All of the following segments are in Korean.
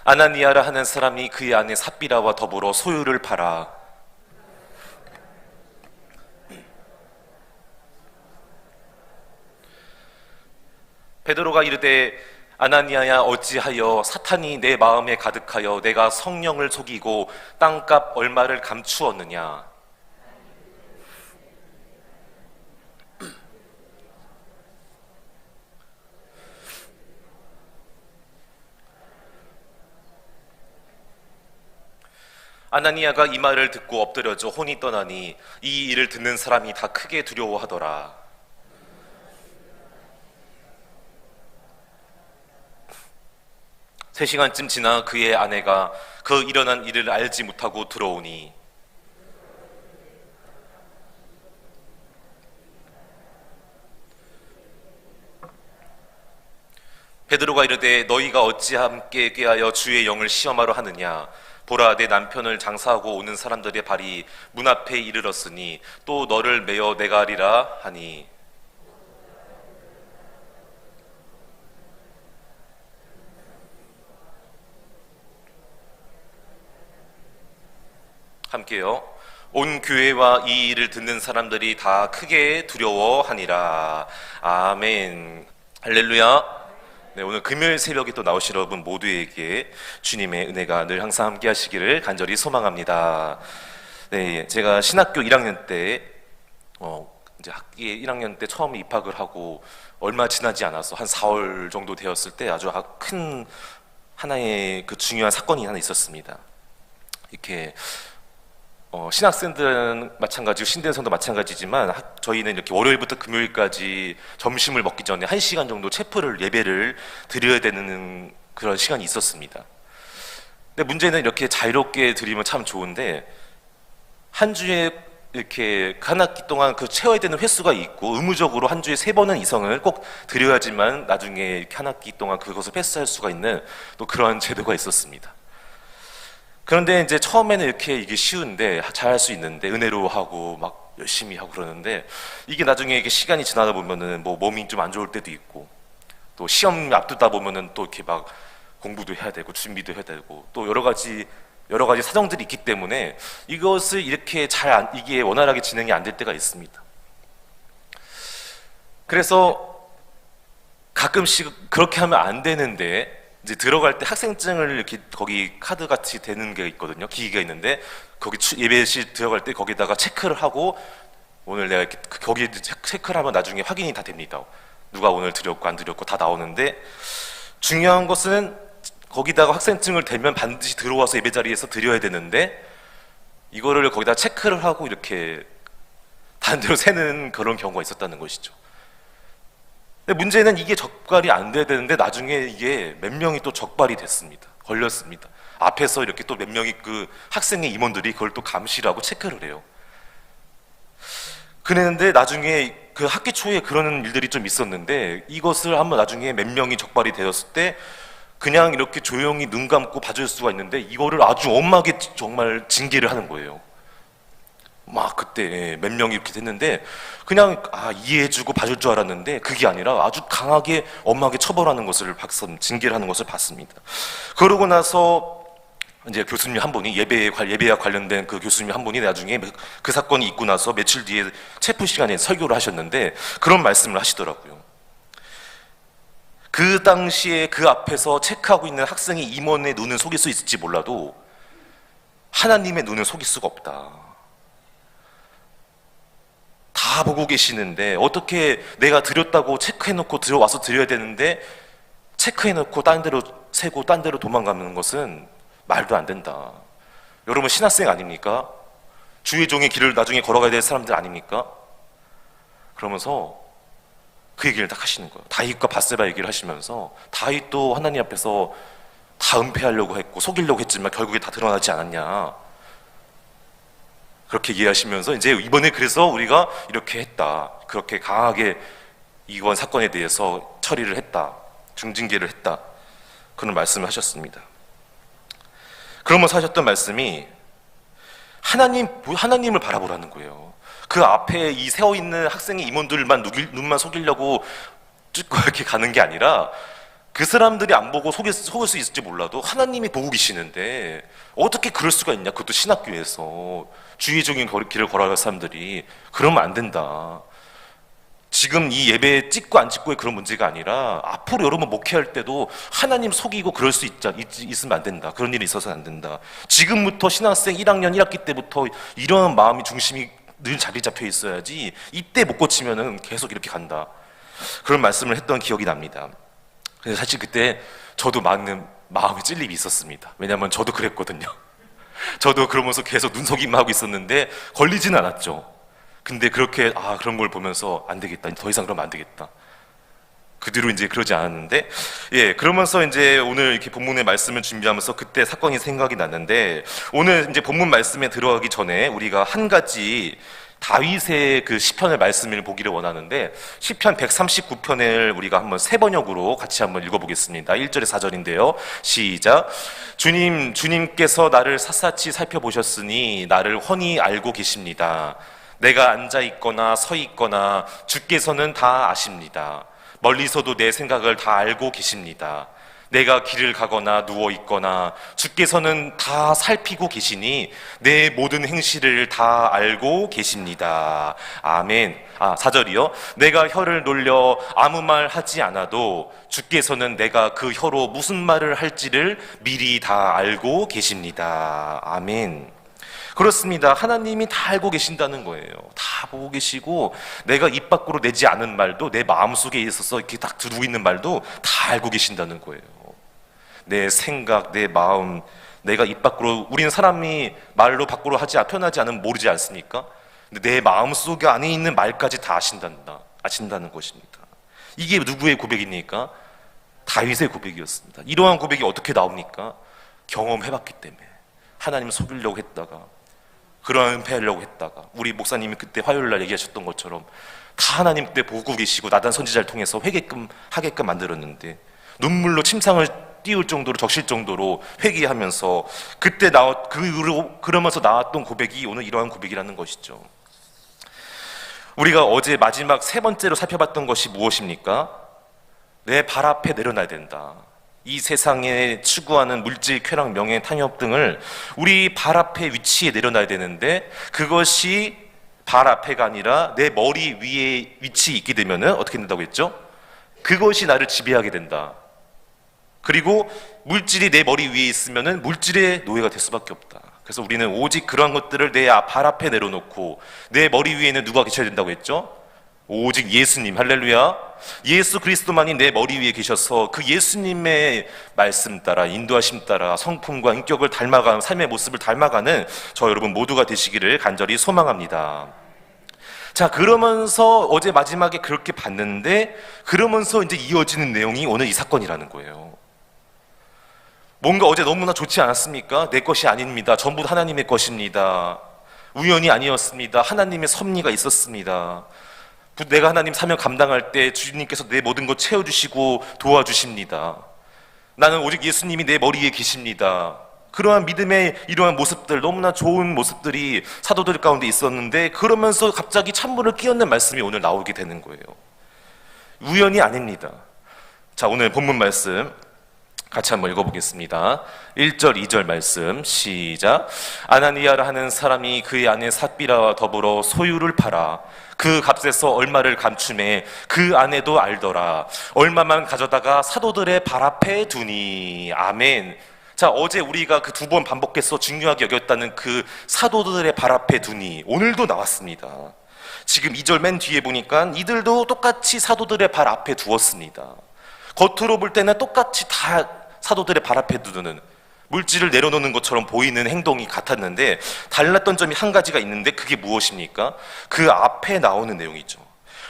아나니아라 하는 사람이 그의 아내 삽비라와 더불어 소유를 팔아 베드로가 이르되 아나니아야 어찌하여 사탄이 내 마음에 가득하여 내가 성령을 속이고 땅값 얼마를 감추었느냐. 아나니아가 이 말을 듣고 엎드려져 혼이 떠나니 이 일을 듣는 사람이 다 크게 두려워하더라. 3시간쯤 지나 그의 아내가 그 일어난 일을 알지 못하고 들어오니 베드로가 이르되 너희가 어찌 함께 꾀하여 주의 영을 시험하러 하느냐. 보라, 내 남편을 장사하고 오는 사람들의 발이 문 앞에 이르렀으니 또 너를 메어 내가리라 하니. 함께요. 온 교회와 이 일을 듣는 사람들이 다 크게 두려워하니라. 아멘. 할렐루야. 네, 오늘 금요일 새벽에 또 나오실 여러분 모두에게 주님의 은혜가 늘 항상 함께 하시기를 간절히 소망합니다. 네, 제가 신학교 1학년 때 이제 학기 1학년 때 처음 입학을 하고 얼마 지나지 않아서 한 4월 정도 되었을 때 아주 큰 하나의 그 중요한 사건이 하나 있었습니다. 이렇게 신학생들은 마찬가지고 신대생도 마찬가지지만 저희는 이렇게 월요일부터 금요일까지 점심을 먹기 전에 1시간 정도 체프를 예배를 드려야 되는 그런 시간이 있었습니다. 근데 문제는 이렇게 자유롭게 드리면 참 좋은데 한 주에 이렇게 한 학기 동안 그 채워야 되는 횟수가 있고 의무적으로 한 주에 3번은 이상을 꼭 드려야지만 나중에 이렇게 한 학기 동안 그것을 패스할 수가 있는 또 그런 제도가 있었습니다. 그런데 이제 처음에는 이렇게 이게 쉬운데 잘할 수 있는데 은혜로워하고 막 열심히 하고 그러는데 이게 나중에 이게 시간이 지나다 보면은 뭐 몸이 좀 안 좋을 때도 있고 또 시험 앞두다 보면은 또 이렇게 막 공부도 해야 되고 준비도 해야 되고 또 여러 가지 사정들이 있기 때문에 이것을 이렇게 이게 원활하게 진행이 안 될 때가 있습니다. 그래서 가끔씩 그렇게 하면 안 되는데 이제 들어갈 때 학생증을 이렇게 거기 카드 같이 되는 게 있거든요. 기기가 있는데 거기 예배실 들어갈 때 거기다가 체크를 하고 오늘 내가 이렇게 거기에 체크를 하면 나중에 확인이 다 됩니다. 누가 오늘 드렸고 안 드렸고 다 나오는데 중요한 것은 거기다가 학생증을 대면 반드시 들어와서 예배 자리에서 드려야 되는데 이거를 거기다 체크를 하고 이렇게 반대로 세는 그런 경우가 있었다는 것이죠. 근데 문제는 이게 적발이 안 돼야 되는데 나중에 이게 몇 명이 또 적발이 됐습니다. 걸렸습니다. 앞에서 이렇게 또 몇 명이 그 학생의 임원들이 그걸 또 감시를 하고 체크를 해요. 그랬는데 나중에 그 학기 초에 그런 일들이 좀 있었는데 이것을 한번 나중에 몇 명이 적발이 되었을 때 그냥 이렇게 조용히 눈 감고 봐줄 수가 있는데 이거를 아주 엄하게 정말 징계를 하는 거예요. 막 그때 몇 명이 이렇게 됐는데 그냥 이해해주고 봐줄 줄 알았는데 그게 아니라 아주 강하게 엄하게 처벌하는 것을 징계를 하는 것을 봤습니다. 그러고 나서 이제 교수님 한 분이 예배와 관련된 그 교수님 한 분이 나중에 그 사건이 있고 나서 며칠 뒤에 체프 시간에 설교를 하셨는데 그런 말씀을 하시더라고요. 그 당시에 그 앞에서 체크하고 있는 학생의 임원의 눈은 속일 수 있을지 몰라도 하나님의 눈은 속일 수가 없다. 다 보고 계시는데 어떻게 내가 드렸다고 체크해놓고 들어와서 드려야 되는데 체크해놓고 딴 데로 세고 딴 데로 도망가는 것은 말도 안 된다. 여러분 신학생 아닙니까? 주의 종의 길을 나중에 걸어가야 될 사람들 아닙니까? 그러면서 그 얘기를 딱 하시는 거예요. 다윗과 밧세바 얘기를 하시면서 다윗도 하나님 앞에서 다 은폐하려고 했고 속이려고 했지만 결국에 다 드러나지 않았냐. 그렇게 이해하시면서 이제 이번에 그래서 우리가 이렇게 했다. 그렇게 강하게 이번 사건에 대해서 처리를 했다. 중징계를 했다. 그런 말씀을 하셨습니다. 그러면서 하셨던 말씀이 하나님을 바라보라는 거예요. 그 앞에 이 세워있는 학생의 임원들만 눈만 속이려고 쭉 이렇게 가는 게 아니라 그 사람들이 안 보고 속을 수 있을지 몰라도 하나님이 보고 계시는데 어떻게 그럴 수가 있냐? 그것도 신학교에서 주의적인 길을 걸어갈 사람들이. 그러면 안 된다. 지금 이 예배 찍고 안 찍고의 그런 문제가 아니라 앞으로 여러분 목회할 때도 하나님 속이고 그럴 수 있으면 안 된다. 그런 일이 있어서는 안 된다. 지금부터 신학생 1학년 1학기 때부터 이런 마음이 중심이 늘 자리 잡혀 있어야지 이때 못 고치면은 계속 이렇게 간다. 그런 말씀을 했던 기억이 납니다. 근데 사실 그때 저도 많은 마음의 찔림이 있었습니다. 왜냐하면 저도 그랬거든요. 저도 그러면서 계속 눈속임만 하고 있었는데 걸리지는 않았죠. 근데 그렇게 그런 걸 보면서 안 되겠다. 더 이상 그러면 안 되겠다. 그 뒤로 이제 그러지 않았는데, 그러면서 이제 오늘 이렇게 본문의 말씀을 준비하면서 그때 사건이 생각이 났는데, 오늘 이제 본문 말씀에 들어가기 전에 우리가 한 가지 다윗의 그 시편의 말씀을 보기를 원하는데, 시편 139편을 우리가 한번 세 번역으로 같이 한번 읽어보겠습니다. 1절에 4절인데요. 시작. 주님께서 나를 샅샅이 살펴보셨으니 나를 훤히 알고 계십니다. 내가 앉아 있거나 서 있거나 주께서는 다 아십니다. 멀리서도 내 생각을 다 알고 계십니다. 내가 길을 가거나 누워 있거나 주께서는 다 살피고 계시니 내 모든 행실을 다 알고 계십니다. 아멘. 4절이요. 내가 혀를 놀려 아무 말 하지 않아도 주께서는 내가 그 혀로 무슨 말을 할지를 미리 다 알고 계십니다. 아멘. 그렇습니다. 하나님이 다 알고 계신다는 거예요. 다 보고 계시고 내가 입 밖으로 내지 않은 말도 내 마음속에 있어서 이렇게 딱 두고 있는 말도 다 알고 계신다는 거예요. 내 생각, 내 마음, 내가 입 밖으로, 우리는 사람이 말로 밖으로 표현하지 않으면 모르지 않습니까? 근데 내 마음속에 안에 있는 말까지 다 아신다는 것입니다. 이게 누구의 고백입니까? 다윗의 고백이었습니다. 이러한 고백이 어떻게 나옵니까? 경험해봤기 때문에. 하나님을 속이려고 했다가, 그런 은폐하려고 했다가, 우리 목사님이 그때 화요일날 얘기하셨던 것처럼 다 하나님 그때 보고 계시고 나단 선지자를 통해서 하게끔 만들었는데 눈물로 침상을 띄울 정도로 적실 정도로 회개하면서 그때 그러면서 나왔던 고백이 오늘 이러한 고백이라는 것이죠. 우리가 어제 마지막 세 번째로 살펴봤던 것이 무엇입니까? 내 발 앞에 내려놔야 된다. 이 세상에 추구하는 물질, 쾌락, 명예, 탐욕 등을 우리 발 앞에 위치에 내려놔야 되는데 그것이 발 앞에가 아니라 내 머리 위에 위치에 있게 되면 어떻게 된다고 했죠? 그것이 나를 지배하게 된다. 그리고 물질이 내 머리 위에 있으면 물질의 노예가 될 수밖에 없다. 그래서 우리는 오직 그러한 것들을 내 발 앞에 내려놓고 내 머리 위에는 누가 계셔야 된다고 했죠? 오직 예수님, 할렐루야. 예수 그리스도만이 내 머리 위에 계셔서 그 예수님의 말씀 따라, 인도하심 따라 성품과 인격을 닮아가는, 삶의 모습을 닮아가는 저 여러분 모두가 되시기를 간절히 소망합니다. 자, 그러면서 어제 마지막에 그렇게 봤는데 그러면서 이제 이어지는 내용이 오늘 이 사건이라는 거예요. 뭔가 어제 너무나 좋지 않았습니까? 내 것이 아닙니다. 전부 하나님의 것입니다. 우연이 아니었습니다. 하나님의 섭리가 있었습니다. 내가 하나님 사명 감당할 때 주님께서 내 모든 것 채워주시고 도와주십니다. 나는 오직 예수님이 내 머리 위에 계십니다. 그러한 믿음의 이러한 모습들, 너무나 좋은 모습들이 사도들 가운데 있었는데 그러면서 갑자기 찬물을 끼얹는 말씀이 오늘 나오게 되는 거예요. 우연이 아닙니다. 자, 오늘 본문 말씀 같이 한번 읽어보겠습니다. 1절, 2절 말씀 시작. 아나니아라 하는 사람이 그의 아내 삽비라와 더불어 소유를 팔아 그 값에서 얼마를 감춤해 그 아내도 알더라. 얼마만 가져다가 사도들의 발 앞에 두니. 아멘. 자, 어제 우리가 그 2번 반복해서 중요하게 여겼다는 그 사도들의 발 앞에 두니 오늘도 나왔습니다. 지금 2절 맨 뒤에 보니까 이들도 똑같이 사도들의 발 앞에 두었습니다. 겉으로 볼 때는 똑같이 다 사도들의 발 앞에 두는 물질을 내려놓는 것처럼 보이는 행동이 같았는데 달랐던 점이 한 가지가 있는데 그게 무엇입니까? 그 앞에 나오는 내용이죠.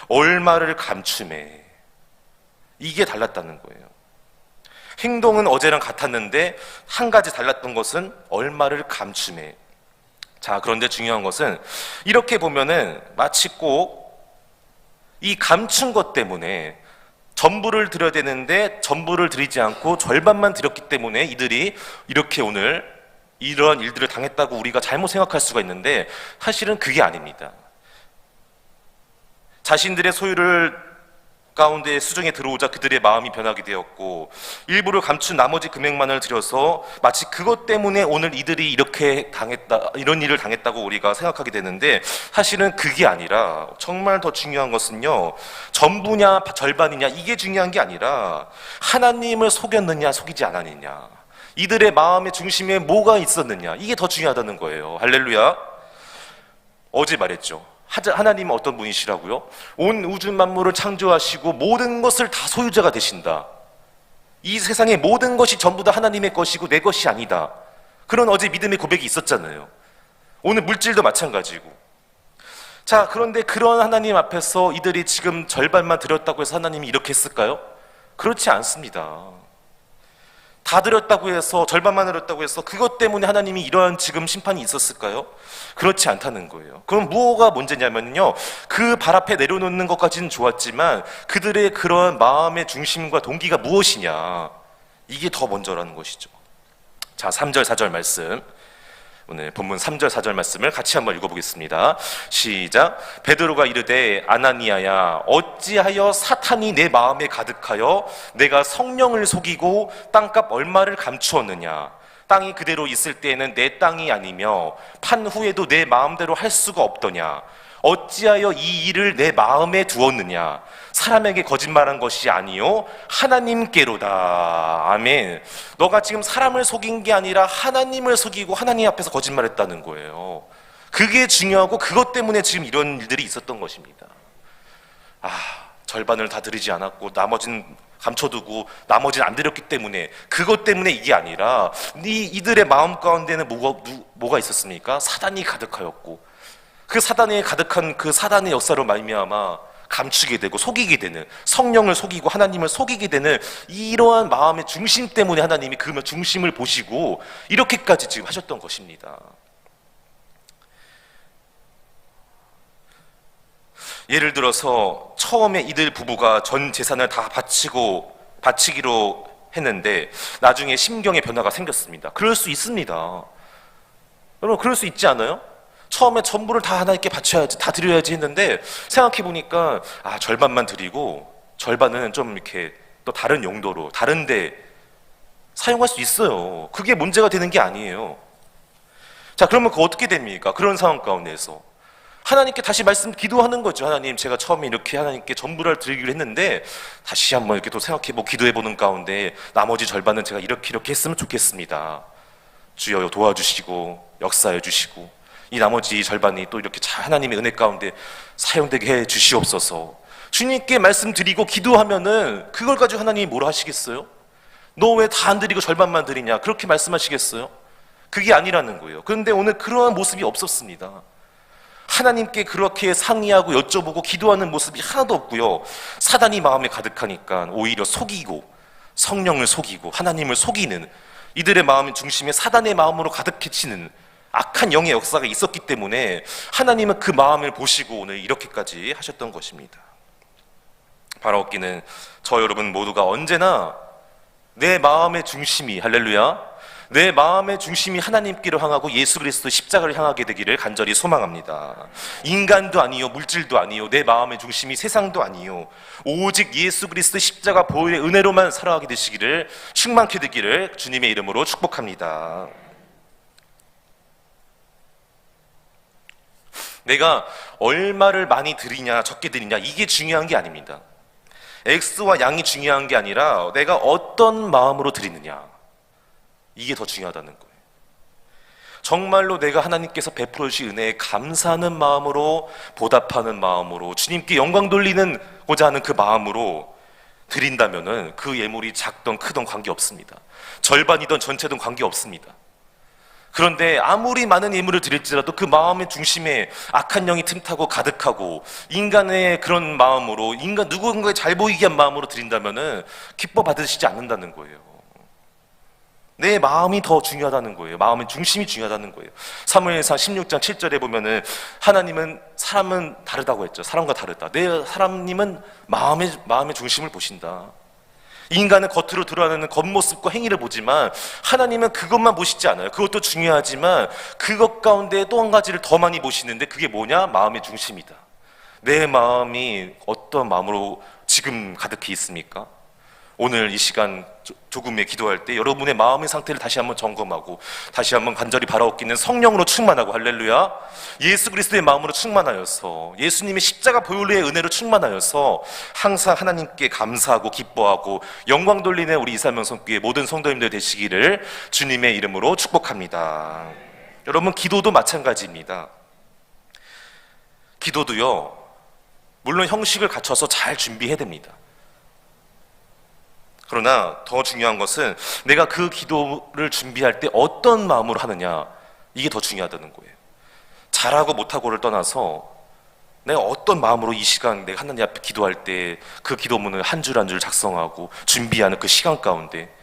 얼마를 감춤해. 이게 달랐다는 거예요. 행동은 어제랑 같았는데 한 가지 달랐던 것은 얼마를 감춤해. 자, 그런데 중요한 것은 이렇게 보면은 마치 꼭 이 감춘 것 때문에 전부를 드려야 되는데 전부를 드리지 않고 절반만 드렸기 때문에 이들이 이렇게 오늘 이러한 일들을 당했다고 우리가 잘못 생각할 수가 있는데 사실은 그게 아닙니다. 자신들의 소유를 가운데 수정에 들어오자 그들의 마음이 변하게 되었고, 일부를 감춘 나머지 금액만을 들여서 마치 그것 때문에 오늘 이들이 이렇게 당했다, 이런 일을 당했다고 우리가 생각하게 되는데, 사실은 그게 아니라 정말 더 중요한 것은요, 전부냐 절반이냐 이게 중요한 게 아니라 하나님을 속였느냐 속이지 않았느냐, 이들의 마음의 중심에 뭐가 있었느냐, 이게 더 중요하다는 거예요. 할렐루야. 어제 말했죠. 하나님은 어떤 분이시라고요? 온 우주 만물을 창조하시고 모든 것을 다 소유자가 되신다. 이 세상의 모든 것이 전부 다 하나님의 것이고 내 것이 아니다. 그런 어제 믿음의 고백이 있었잖아요. 오늘 물질도 마찬가지고. 자, 그런데 그런 하나님 앞에서 이들이 지금 절반만 드렸다고 해서 하나님이 이렇게 했을까요? 그렇지 않습니다. 다 드렸다고 해서, 절반만 드렸다고 해서 그것 때문에 하나님이 이러한 지금 심판이 있었을까요? 그렇지 않다는 거예요. 그럼 뭐가 문제냐면요, 그 발 앞에 내려놓는 것까지는 좋았지만 그들의 그런 마음의 중심과 동기가 무엇이냐, 이게 더 먼저라는 것이죠. 자, 3절 4절 말씀, 오늘 본문 3절 4절 말씀을 같이 한번 읽어보겠습니다. 시작. 베드로가 이르되 아나니아야, 어찌하여 사탄이 내 마음에 가득하여 내가 성령을 속이고 땅값 얼마를 감추었느냐. 땅이 그대로 있을 때에는 내 땅이 아니며 판 후에도 내 마음대로 할 수가 없더냐. 어찌하여 이 일을 내 마음에 두었느냐. 사람에게 거짓말한 것이 아니요 하나님께로다. 아멘. 너가 지금 사람을 속인 게 아니라 하나님을 속이고 하나님 앞에서 거짓말했다는 거예요. 그게 중요하고 그것 때문에 지금 이런 일들이 있었던 것입니다. 절반을 다 드리지 않았고 나머지는 감춰두고 나머지는 안 드렸기 때문에, 그것 때문에 이게 아니라 이들의 마음 가운데는 뭐가 있었습니까? 사단이 가득하였고, 그 사단에 가득한 그 사단의 역사로 말미암아 감추게 되고 속이게 되는, 성령을 속이고 하나님을 속이게 되는 이러한 마음의 중심 때문에 하나님이 그 중심을 보시고 이렇게까지 지금 하셨던 것입니다. 예를 들어서 처음에 이들 부부가 전 재산을 다 바치기로 했는데 나중에 심경의 변화가 생겼습니다. 그럴 수 있습니다. 여러분, 그럴 수 있지 않아요? 처음에 전부를 다 하나님께 바쳐야지, 다 드려야지 했는데 생각해 보니까 절반만 드리고 절반은 좀 이렇게 또 다른 용도로 다른 데 사용할 수 있어요. 그게 문제가 되는 게 아니에요. 자, 그러면 그거 어떻게 됩니까? 그런 상황 가운데서 하나님께 다시 기도하는 거죠. 하나님, 제가 처음에 이렇게 하나님께 전부를 드리기로 했는데 다시 한번 이렇게 또 생각해보고 기도해보는 가운데 나머지 절반은 제가 이렇게 했으면 좋겠습니다. 주여 도와주시고 역사해 주시고 이 나머지 절반이 또 이렇게 잘 하나님의 은혜 가운데 사용되게 해 주시옵소서. 주님께 말씀드리고 기도하면은 그걸 가지고 하나님이 뭐라 하시겠어요? 너 왜 다 안 드리고 절반만 드리냐, 그렇게 말씀하시겠어요? 그게 아니라는 거예요. 그런데 오늘 그러한 모습이 없었습니다. 하나님께 그렇게 상의하고 여쭤보고 기도하는 모습이 하나도 없고요, 사단이 마음에 가득하니까 오히려 속이고 성령을 속이고 하나님을 속이는, 이들의 마음의 중심에 사단의 마음으로 가득해치는 악한 영의 역사가 있었기 때문에 하나님은 그 마음을 보시고 오늘 이렇게까지 하셨던 것입니다. 바라옵기는 저 여러분 모두가 언제나 내 마음의 중심이, 할렐루야, 내 마음의 중심이 하나님께로 향하고 예수 그리스도 십자가를 향하게 되기를 간절히 소망합니다. 인간도 아니요 물질도 아니요 내 마음의 중심이 세상도 아니요 오직 예수 그리스도 십자가 보혈의 은혜로만 살아가게 되시기를, 충만케 되기를 주님의 이름으로 축복합니다. 내가 얼마를 많이 드리냐 적게 드리냐 이게 중요한 게 아닙니다. X와 양이 중요한 게 아니라 내가 어떤 마음으로 드리느냐, 이게 더 중요하다는 거예요. 정말로 내가 하나님께서 베풀어 주신 은혜에 감사하는 마음으로, 보답하는 마음으로, 주님께 영광 돌리고자 하는 그 마음으로 드린다면은 그 예물이 작던 크던 관계없습니다. 절반이든 전체든 관계없습니다. 그런데 아무리 많은 예물을 드릴지라도 그 마음의 중심에 악한 영이 틈타고 가득하고 인간의 그런 마음으로, 누군가에 잘 보이게 한 마음으로 드린다면은 기뻐 받으시지 않는다는 거예요. 내 마음이 더 중요하다는 거예요. 마음의 중심이 중요하다는 거예요. 사무엘상 16장 7절에 보면은 하나님은 사람은 다르다고 했죠. 사람과 다르다. 하나님은 마음의 중심을 보신다. 인간은 겉으로 드러나는 겉모습과 행위를 보지만 하나님은 그것만 보시지 않아요. 그것도 중요하지만 그것 가운데 또 한 가지를 더 많이 보시는데 그게 뭐냐? 마음의 중심이다. 내 마음이 어떤 마음으로 지금 가득히 있습니까? 오늘 이 시간 조금의 기도할 때 여러분의 마음의 상태를 다시 한번 점검하고 다시 한번 간절히 바라옵기는 성령으로 충만하고, 할렐루야, 예수 그리스도의 마음으로 충만하여서 예수님의 십자가 보혈의 은혜로 충만하여서 항상 하나님께 감사하고 기뻐하고 영광 돌리는 우리 이사명성교회 모든 성도님들 되시기를 주님의 이름으로 축복합니다. 여러분, 기도도 마찬가지입니다. 기도도요, 물론 형식을 갖춰서 잘 준비해야 됩니다. 그러나 더 중요한 것은 내가 그 기도를 준비할 때 어떤 마음으로 하느냐, 이게 더 중요하다는 거예요. 잘하고 못하고를 떠나서 내가 어떤 마음으로 이 시간 내가 하나님 앞에 기도할 때 그 기도문을 한 줄 한 줄 작성하고 준비하는 그 시간 가운데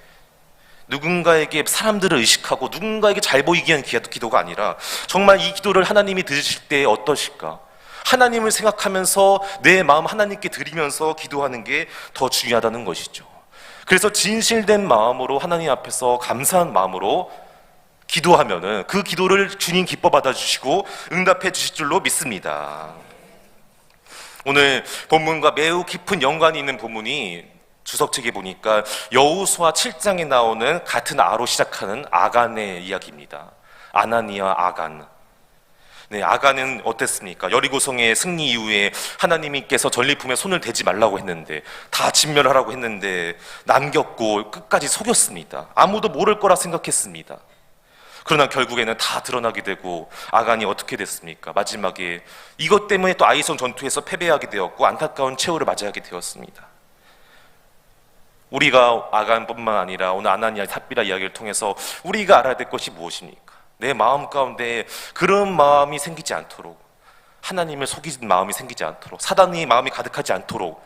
누군가에게 사람들을 의식하고 누군가에게 잘 보이기 위한 기도가 아니라 정말 이 기도를 하나님이 들으실 때 어떠실까? 하나님을 생각하면서 내 마음 하나님께 드리면서 기도하는 게 더 중요하다는 것이죠. 그래서 진실된 마음으로 하나님 앞에서 감사한 마음으로 기도하면은 그 기도를 주님 기뻐 받아주시고 응답해 주실 줄로 믿습니다. 오늘 본문과 매우 깊은 연관이 있는 본문이 주석책에 보니까 여호수아 7장에 나오는 같은 아로 시작하는 아간의 이야기입니다. 아나니아, 아간. 네, 아간은 어땠습니까? 여리고성의 승리 이후에 하나님께서 전리품에 손을 대지 말라고 했는데, 다 진멸하라고 했는데 남겼고 끝까지 속였습니다. 아무도 모를 거라 생각했습니다. 그러나 결국에는 다 드러나게 되고 아간이 어떻게 됐습니까? 마지막에 이것 때문에 또 아이성 전투에서 패배하게 되었고 안타까운 최후를 맞이하게 되었습니다. 우리가 아간뿐만 아니라 오늘 아나니아 삽비라 이야기를 통해서 우리가 알아야 될 것이 무엇입니까? 내 마음 가운데 그런 마음이 생기지 않도록, 하나님을 속이는 마음이 생기지 않도록, 사단의 마음이 가득하지 않도록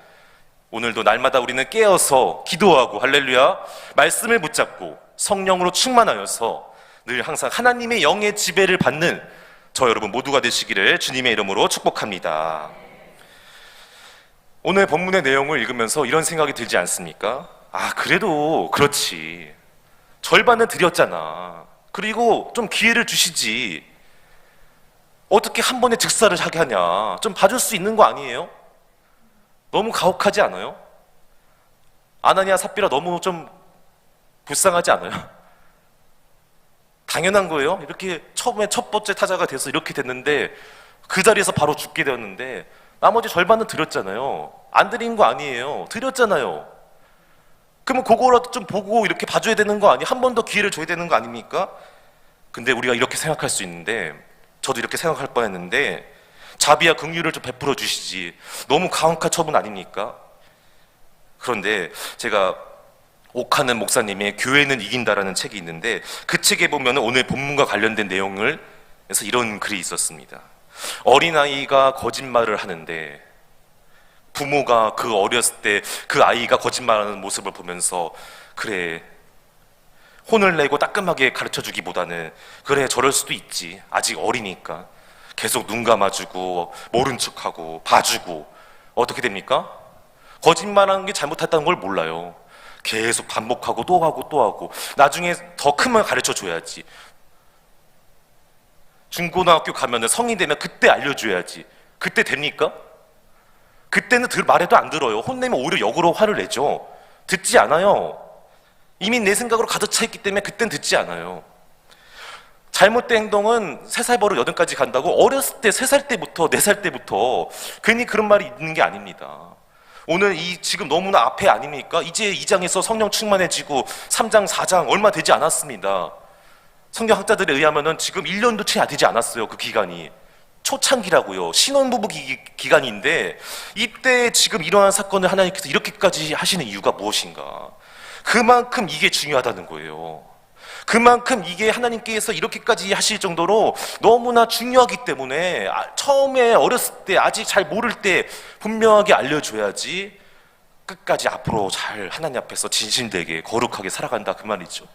오늘도 날마다 우리는 깨어서 기도하고, 할렐루야, 말씀을 붙잡고 성령으로 충만하여서 늘 항상 하나님의 영의 지배를 받는 저 여러분 모두가 되시기를 주님의 이름으로 축복합니다. 오늘 본문의 내용을 읽으면서 이런 생각이 들지 않습니까? 아, 그래도 그렇지, 절반은 드렸잖아. 그리고 좀 기회를 주시지, 어떻게 한 번에 즉사를 하게 하냐, 좀 봐줄 수 있는 거 아니에요? 너무 가혹하지 않아요? 아나니아 삽비라 너무 좀 불쌍하지 않아요? 당연한 거예요. 이렇게 처음에 첫 번째 타자가 돼서 이렇게 됐는데 그 자리에서 바로 죽게 되었는데 나머지 절반은 드렸잖아요. 안 드린 거 아니에요. 드렸잖아요. 그러면 그거라도 좀 보고 이렇게 봐줘야 되는 거 아니에요? 한 번 더 기회를 줘야 되는 거 아닙니까? 근데 우리가 이렇게 생각할 수 있는데, 저도 이렇게 생각할 뻔했는데, 자비와 긍휼을 좀 베풀어 주시지, 너무 가혹한 처분 아닙니까? 그런데 제가 옥하는 목사님의 교회는 이긴다라는 책이 있는데 그 책에 보면 오늘 본문과 관련된 내용을 해서 이런 글이 있었습니다. 어린아이가 거짓말을 하는데 부모가 그 어렸을 때 그 아이가 거짓말하는 모습을 보면서, 그래, 혼을 내고 따끔하게 가르쳐주기보다는 그래, 저럴 수도 있지, 아직 어리니까 계속 눈 감아주고 모른 척하고 봐주고, 어떻게 됩니까? 거짓말하는 게 잘못했다는 걸 몰라요. 계속 반복하고 또 하고 또 하고, 나중에 더 크면 가르쳐줘야지. 중고등학교 가면은 성인 되면 그때 알려줘야지. 그때 됩니까? 그때는 말해도 안 들어요. 혼내면 오히려 역으로 화를 내죠. 듣지 않아요. 이미 내 생각으로 가득 차 있기 때문에 그땐 듣지 않아요. 잘못된 행동은 3살 버릇 8까지 간다고 어렸을 때 3살 때부터 4살 때부터 괜히 그런 말이 있는 게 아닙니다. 오늘 이 지금 너무나 앞에 아닙니까? 이제 2장에서 성령 충만해지고 3장 4장 얼마 되지 않았습니다. 성경학자들에 의하면은 지금 1년도 채 되지 않았어요. 그 기간이 초창기라고요. 신혼부부 기간인데 이때 지금 일어난 사건을 하나님께서 이렇게까지 하시는 이유가 무엇인가? 그만큼 이게 중요하다는 거예요. 그만큼 이게 하나님께서 이렇게까지 하실 정도로 너무나 중요하기 때문에 처음에 어렸을 때 아직 잘 모를 때 분명하게 알려줘야지 끝까지 앞으로 잘 하나님 앞에서 진실되게 거룩하게 살아간다, 그 말이죠.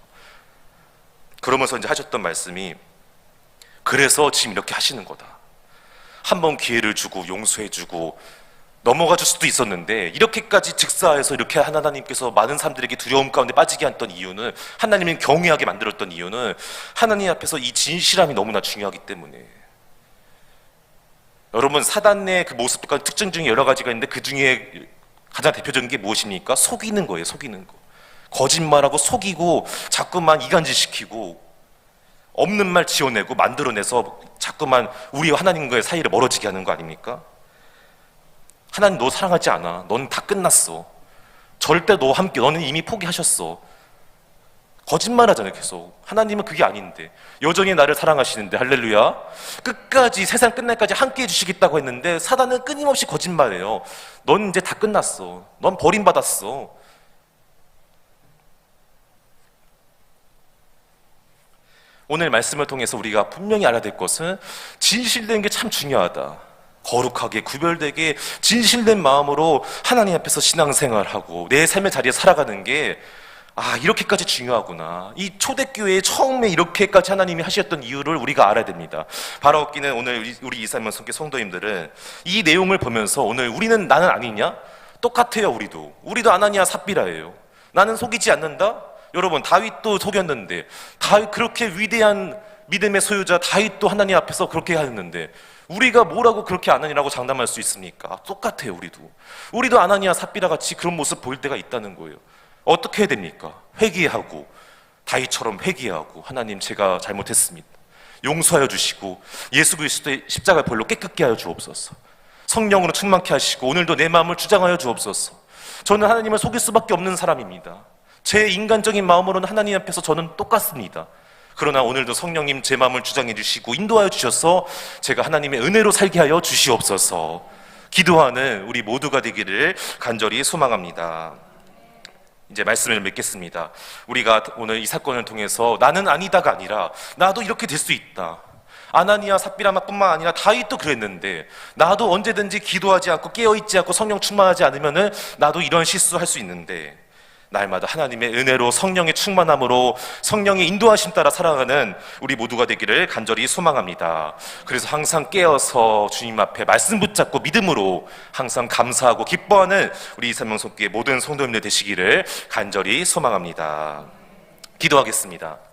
그러면서 이제 하셨던 말씀이, 그래서 지금 이렇게 하시는 거다. 한 번 기회를 주고 용서해주고 넘어가 줄 수도 있었는데 이렇게까지 즉사해서 이렇게 하나님께서 많은 사람들에게 두려움 가운데 빠지게 했던 이유는, 하나님을 경외하게 만들었던 이유는 하나님 앞에서 이 진실함이 너무나 중요하기 때문에. 여러분, 사단의 그 모습과 특징 중에 여러 가지가 있는데 그 중에 가장 대표적인 게 무엇입니까? 속이는 거예요. 속이는 거. 거짓말하고 속이고 자꾸만 이간질시키고 없는 말 지어내고 만들어내서 자꾸만 우리와 하나님과의 사이를 멀어지게 하는 거 아닙니까? 하나님 너 사랑하지 않아. 넌 다 끝났어. 절대 너와 함께 너는 이미 포기하셨어. 거짓말하잖아요. 계속. 하나님은 그게 아닌데 여전히 나를 사랑하시는데 할렐루야. 끝까지 세상 끝날까지 함께 해주시겠다고 했는데 사단은 끊임없이 거짓말해요. 넌 이제 다 끝났어. 넌 버림받았어. 오늘 말씀을 통해서 우리가 분명히 알아야 될 것은 진실된 게 참 중요하다. 거룩하게 구별되게 진실된 마음으로 하나님 앞에서 신앙생활하고 내 삶의 자리에 살아가는 게 이렇게까지 중요하구나. 이 초대교회에 처음에 이렇게까지 하나님이 하셨던 이유를 우리가 알아야 됩니다. 바로 얻기는 오늘 우리 이사면 성도님들은 이 내용을 보면서 오늘 우리는 나는 아니냐? 똑같아요. 우리도 아나니아 삽비라예요. 나는 속이지 않는다? 여러분 다윗도 속였는데 다윗 그렇게 위대한 믿음의 소유자 다윗도 하나님 앞에서 그렇게 하였는데 우리가 뭐라고 그렇게 아나니라고 장담할 수 있습니까? 똑같아요. 우리도 아나니아 삽비라 같이 그런 모습 보일 때가 있다는 거예요. 어떻게 해야 됩니까? 회개하고 다윗처럼 회개하고 하나님 제가 잘못했습니다. 용서하여 주시고 예수 그리스도의 십자가 별로 깨끗게 하여 주옵소서. 성령으로 충만케 하시고 오늘도 내 마음을 주장하여 주옵소서. 저는 하나님을 속일 수밖에 없는 사람입니다. 제 인간적인 마음으로는 하나님 앞에서 저는 똑같습니다. 그러나 오늘도 성령님 제 마음을 주장해 주시고 인도하여 주셔서 제가 하나님의 은혜로 살게 하여 주시옵소서. 기도하는 우리 모두가 되기를 간절히 소망합니다. 이제 말씀을 맺겠습니다. 우리가 오늘 이 사건을 통해서 나는 아니다가 아니라 나도 이렇게 될 수 있다. 아나니아 삽비라뿐만 아니라 다윗도 그랬는데 나도 언제든지 기도하지 않고 깨어있지 않고 성령 충만하지 않으면 나도 이런 실수할 수 있는데 날마다 하나님의 은혜로 성령의 충만함으로 성령의 인도하심 따라 살아가는 우리 모두가 되기를 간절히 소망합니다. 그래서 항상 깨어서 주님 앞에 말씀 붙잡고 믿음으로 항상 감사하고 기뻐하는 우리 이산명성교회 모든 성도님들 되시기를 간절히 소망합니다. 기도하겠습니다.